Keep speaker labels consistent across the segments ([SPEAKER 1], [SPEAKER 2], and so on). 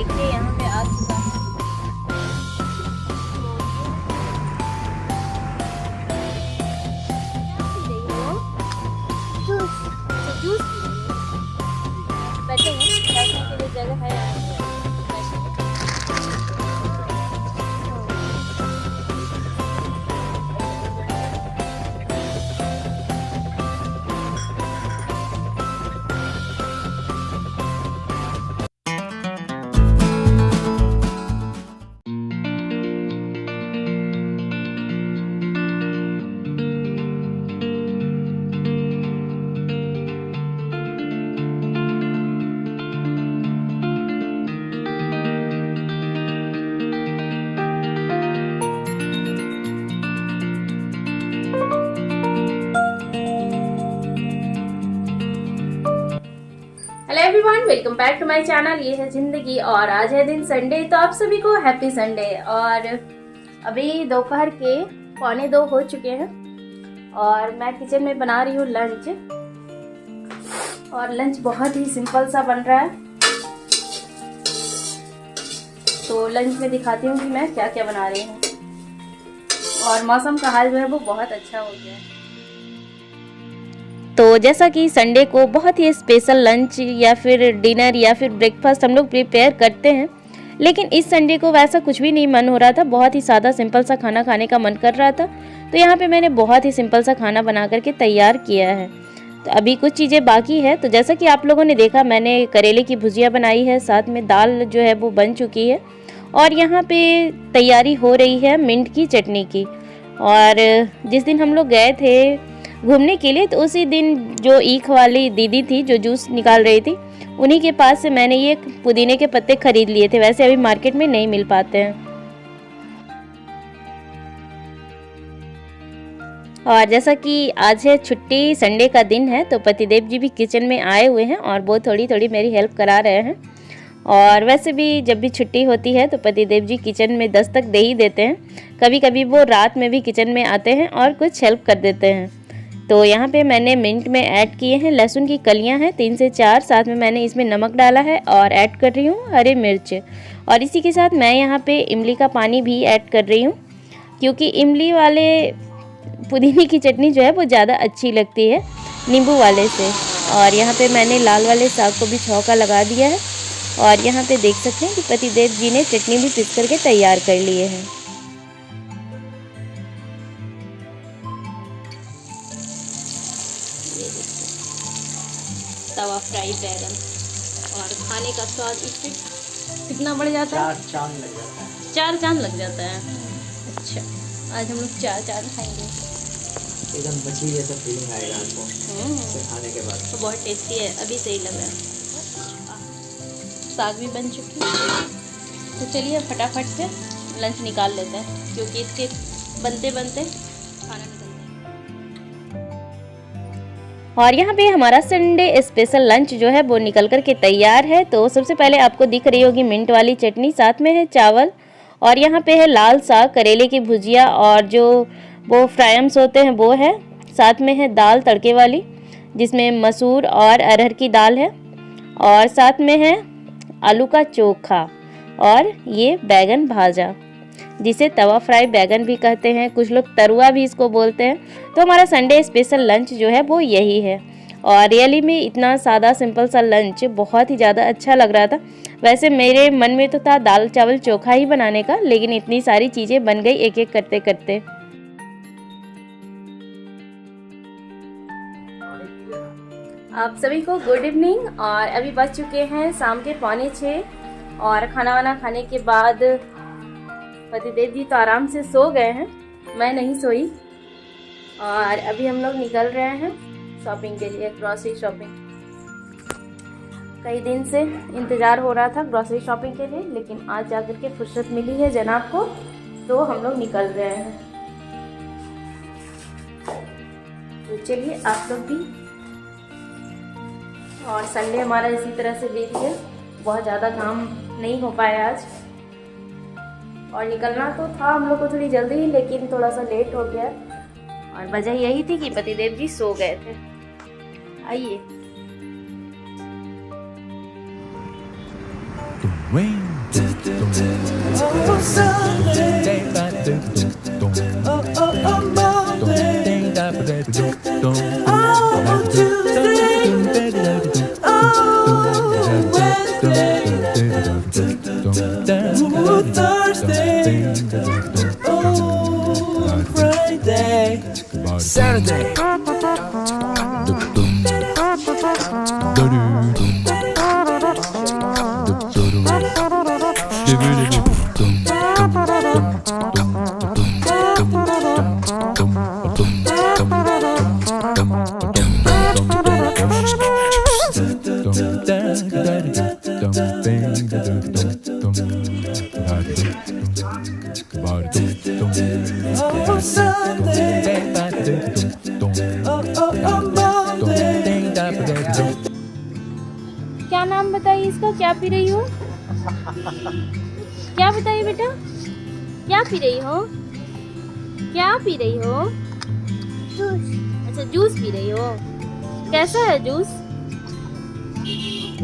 [SPEAKER 1] देखिए यहाँ पे आ चुका है। जूस बैठे हैं, बैठने के लिए जगह है यहाँ पे। Hello everyone, welcome back to my channel. ये है जिंदगी और आज है दिन संडे। तो आप सभी को हैप्पी संडे। और अभी दोपहर के 1:45 हो चुके हैं और मैं किचन में बना रही हूँ लंच। और लंच बहुत ही सिंपल सा बन रहा है, तो लंच में दिखाती हूँ कि मैं क्या क्या बना रही हूँ। और मौसम का हाल जो है वो बहुत अच्छा हो गया है। तो जैसा कि संडे को बहुत ही स्पेशल लंच या फिर डिनर या फिर ब्रेकफास्ट हम लोग प्रिपेयर करते हैं, लेकिन इस संडे को वैसा कुछ भी नहीं मन हो रहा था। बहुत ही सादा सिंपल सा खाना खाने का मन कर रहा था, तो यहाँ पे मैंने बहुत ही सिंपल सा खाना बना करके तैयार किया है। तो अभी कुछ चीज़ें बाकी है। तो जैसा कि आप लोगों ने देखा, मैंने करेले की भुजिया बनाई है, साथ में दाल जो है वो बन चुकी है। और यहाँ पे तैयारी हो रही है मिंट की चटनी की। और जिस दिन हम लोग गए थे घूमने के लिए, तो उसी दिन जो ईख वाली दीदी थी जो जूस निकाल रही थी, उन्हीं के पास से मैंने ये पुदीने के पत्ते खरीद लिए थे। वैसे अभी मार्केट में नहीं मिल पाते हैं। और जैसा कि आज है छुट्टी, संडे का दिन है, तो पतिदेव जी भी किचन में आए हुए हैं और वो थोड़ी थोड़ी मेरी हेल्प करा रहे हैं। और वैसे भी जब भी छुट्टी होती है तो पतिदेव जी किचन में दस्तक दे ही देते हैं। कभी कभी वो रात में भी किचन में आते हैं और कुछ हेल्प कर देते हैं। तो यहाँ पे मैंने मिंट में ऐड किए हैं लहसुन की कलियाँ हैं 3 से 4, साथ में मैंने इसमें नमक डाला है और ऐड कर रही हूँ हरी मिर्च। और इसी के साथ मैं यहाँ पे इमली का पानी भी ऐड कर रही हूँ, क्योंकि इमली वाले पुदीने की चटनी जो है वो ज़्यादा अच्छी लगती है नींबू वाले से। और यहाँ पे मैंने लाल वाले साग को भी छौंका लगा दिया है। और यहाँ पे देख सकते हैं कि पतिदेव जी ने चटनी भी पीस करके तैयार कर लिए हैं। तवा फ्राई बैगन, और खाने का स्वाद इससे कितना बढ़ जाता है, 4 चांद लग जाता है। 4 चांद लग जाता है। अच्छा, आज हम लोग 4 चांद खाएंगे।
[SPEAKER 2] एकदम मछली जैसा फीलिंग आएगा आपको खाने के बाद।
[SPEAKER 1] तो बहुत टेस्टी है, अभी सही लग रहा है। साग भी बन चुकी है, तो चलिए फटाफट से लंच निकाल लेते हैं, क्योंकि इसके बनते बनते खाना निकलता है। और यहाँ पे हमारा संडे स्पेशल लंच जो है वो निकल कर के तैयार है। तो सबसे पहले आपको दिख रही होगी मिंट वाली चटनी, साथ में है चावल, और यहाँ पे है लाल साग, करेले की भुजिया, और जो वो फ्रायम्स होते हैं वो है। साथ में है दाल तड़के वाली, जिसमें मसूर और अरहर की दाल है, और साथ में है आलू का चोखा, और ये बैगन भाजा, जिसे तवा फ्राई बैगन भी कहते हैं, कुछ लोग तरुआ भी इसको बोलते हैं। तो हमारा संडे स्पेशल लंच जो है वो यही है। और रियली में इतना सादा सिंपल सा लंच बहुत ही ज़्यादा अच्छा लग रहा था। वैसे मेरे मन में तो था दाल चावल चोखा ही बनाने का, लेकिन इतनी सारी चीज़ें बन गई एक एक करते करते। आप सभी को गुड इवनिंग। और अभी बज चुके हैं शाम के 5:45, और खाना वाना खाने के बाद पतिदेव जी तो आराम से सो गए हैं, मैं नहीं सोई। और अभी हम लोग निकल रहे हैं शॉपिंग के लिए, ग्रॉसरी शॉपिंग। कई दिन से इंतज़ार हो रहा था ग्रॉसरी शॉपिंग के लिए, लेकिन आज जाकर के फुर्सत मिली है जनाब को, तो हम लोग निकल रहे हैं। तो चलिए आप लोग भी। और संडे हमारा इसी तरह से बीत गया, बहुत ज़्यादा काम नहीं हो पाया आज। और निकलना तो था हम लोग को थोड़ी जल्दी ही, लेकिन थोड़ा सा लेट हो गया। और वजह यही थी कि पतिदेव जी सो गए थे। आइए।
[SPEAKER 3] Saturday.
[SPEAKER 1] क्या नाम बताइए इसका, क्या पी रही हो? क्या बताइए बेटा, क्या पी रही हो? क्या पी रही हो? जूस। अच्छा जूस पी रही हो। कैसा है जूस?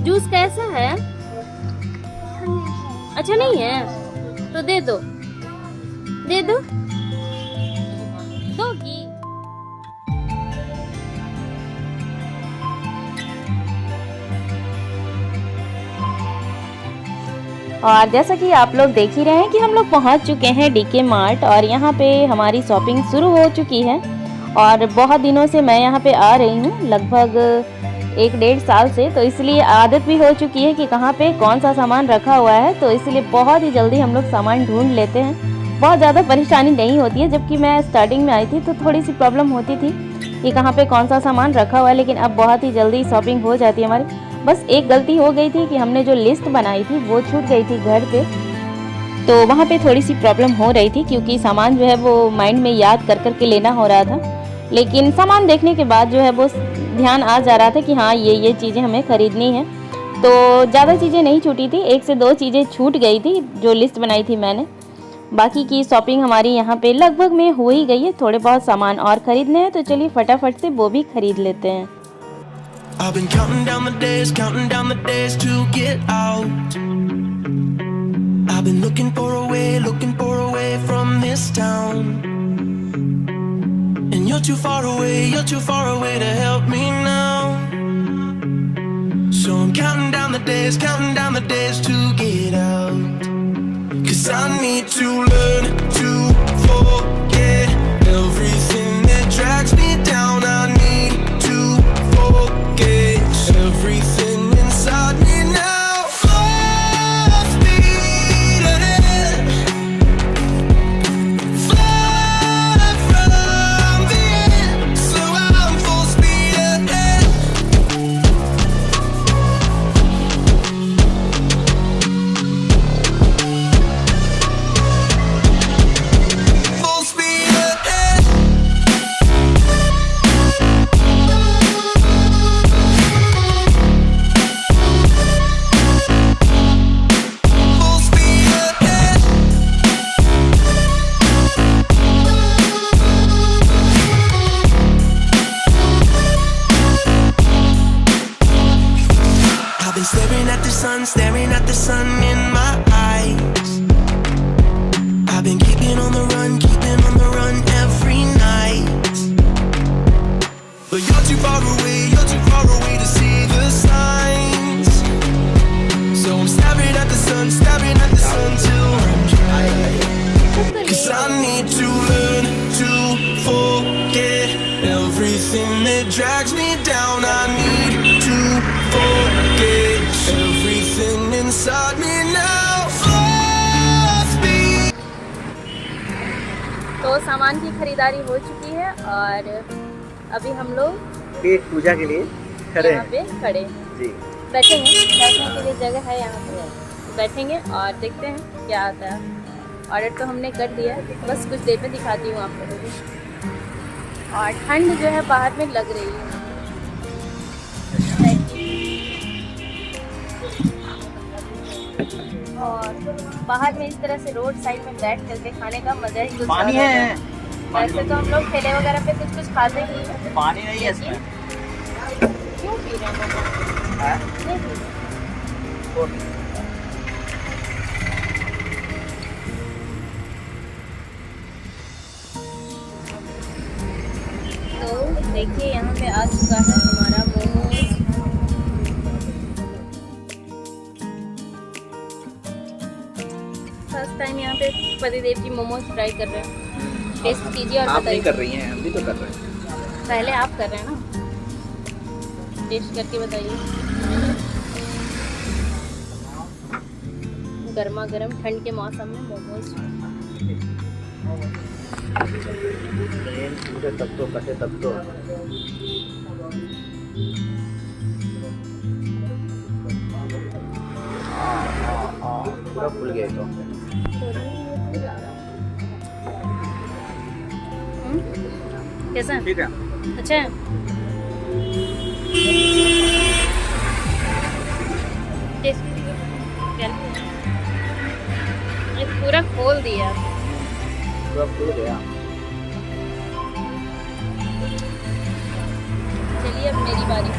[SPEAKER 1] जूस कैसा है? अच्छा नहीं है तो दे दो, दे दो, दोगी? और जैसा कि आप लोग देख ही रहे हैं कि हम लोग पहुंच चुके हैं डीके मार्ट और यहाँ पे हमारी शॉपिंग शुरू हो चुकी है। और बहुत दिनों से मैं यहाँ पे आ रही हूँ, लगभग 1-1.5 साल से, तो इसलिए आदत भी हो चुकी है कि कहाँ पे कौन सा सामान रखा हुआ है, तो इसलिए बहुत ही जल्दी हम लोग सामान ढूंढ लेते हैं। बहुत ज़्यादा परेशानी नहीं होती है, जबकि मैं स्टार्टिंग में आई थी तो थोड़ी सी प्रॉब्लम होती थी कि कहाँ पे कौन सा सामान रखा हुआ है, लेकिन अब बहुत ही जल्दी शॉपिंग हो जाती है हमारी। बस एक गलती हो गई थी कि हमने जो लिस्ट बनाई थी वो छूट गई थी घर पे, तो वहाँ पे थोड़ी सी प्रॉब्लम हो रही थी क्योंकि सामान जो है वो माइंड में याद कर कर के लेना हो रहा था। लेकिन सामान देखने के बाद जो है वो ध्यान आ जा रहा था कि हाँ ये चीज़ें हमें ख़रीदनी है, तो ज़्यादा चीज़ें नहीं छूटी थी, 1 से 2 चीज़ें छूट गई थी जो लिस्ट बनाई थी मैंने। बाकी की शॉपिंग हमारी यहाँ पे लगभग में हो ही गई है, थोड़े बहुत सामान और ख़रीदने हैं, तो चलिए फटाफट से वो भी ख़रीद लेते हैं।
[SPEAKER 3] I've been counting down the days to get out. I've been looking for a way from this town. And you're too far away to help me now. So I'm counting down the days to get out. 'Cause I need to learn to forget everything that drags me down. I need to forget everything inside me now. Full speed ahead, fly from the end. So I'm full speed ahead. Full speed ahead. Full speed ahead. I've been staring at the sun in my eyes. I've been keeping on the run every night. But you're too far away to see the signs. So I'm staring at the sun till I'm dry. 'Cause I need to learn to forget everything that drags me down. I need to forget everything inside me now. Full speed.
[SPEAKER 1] तो सामान की खरीदारी हो चुकी है और अभी हम लोग
[SPEAKER 2] पेट पूजा के लिए खड़े
[SPEAKER 1] यहाँ
[SPEAKER 2] हैं
[SPEAKER 1] पे खड़े
[SPEAKER 2] जी।
[SPEAKER 1] बैठेंगे, बैठने के लिए जगह है यहाँ पे, बैठेंगे और देखते हैं क्या आता है। ऑर्डर तो हमने कर दिया है, बस कुछ देर में दिखाती हूँ आप लोगों को। और ठंड जो है बाहर में लग रही है। और बाहर में इस तरह से रोड साइड में बैठ करके खाने का मजा ही कुछ
[SPEAKER 2] पानी
[SPEAKER 1] और
[SPEAKER 2] है,
[SPEAKER 1] होता है। वैसे तो हम लोग ठेले वगैरह पे कुछ कुछ खाते ही हैं।
[SPEAKER 2] पानी नहीं है इसमें।
[SPEAKER 1] क्यों पी रहे हैं?
[SPEAKER 2] हाँ?
[SPEAKER 1] नहीं पी रहे। फर्स्ट टाइम यहाँ पे पतिदेव जी मोमोज ट्राई कर रहे हैं। टेस्ट कीजिए और
[SPEAKER 2] आप नहीं
[SPEAKER 1] बताइए।
[SPEAKER 2] कर रही हैं, हम भी तो कर रहे हैं।
[SPEAKER 1] पहले आप कर रहे हैं ना, टेस्ट करके बताइए। गर्मा गर्म ठंड के मौसम में मोमोज।
[SPEAKER 2] पूरे तब तो कटे तब तो पूरा फूल गया तो।
[SPEAKER 1] कैसा है?
[SPEAKER 2] ठीक है।
[SPEAKER 1] अच्छा है? टेस्ट कीजिए। क्या? ये पूरा खोल दिया।
[SPEAKER 2] पूरा फूल गया।
[SPEAKER 1] चलिए अब मेरी बारी।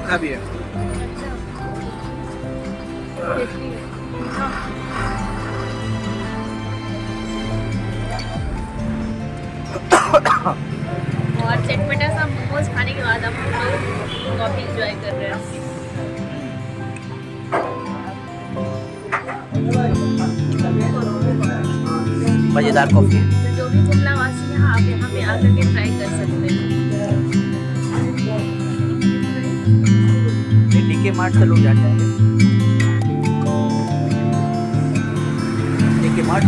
[SPEAKER 2] खा भी है।
[SPEAKER 1] टेस्टी है। और चटपटा सा मोमोज खाने के बाद हम लोग कॉफी एंजॉय कर रहे हैं।
[SPEAKER 2] मज़ेदार कॉफ़ी है।
[SPEAKER 1] तो जो भी कुमला वासी है आप यहाँ पे आकर के ट्राई कर सकते हैं।
[SPEAKER 2] DK मार्ट से लोग जाते हैं। DK mart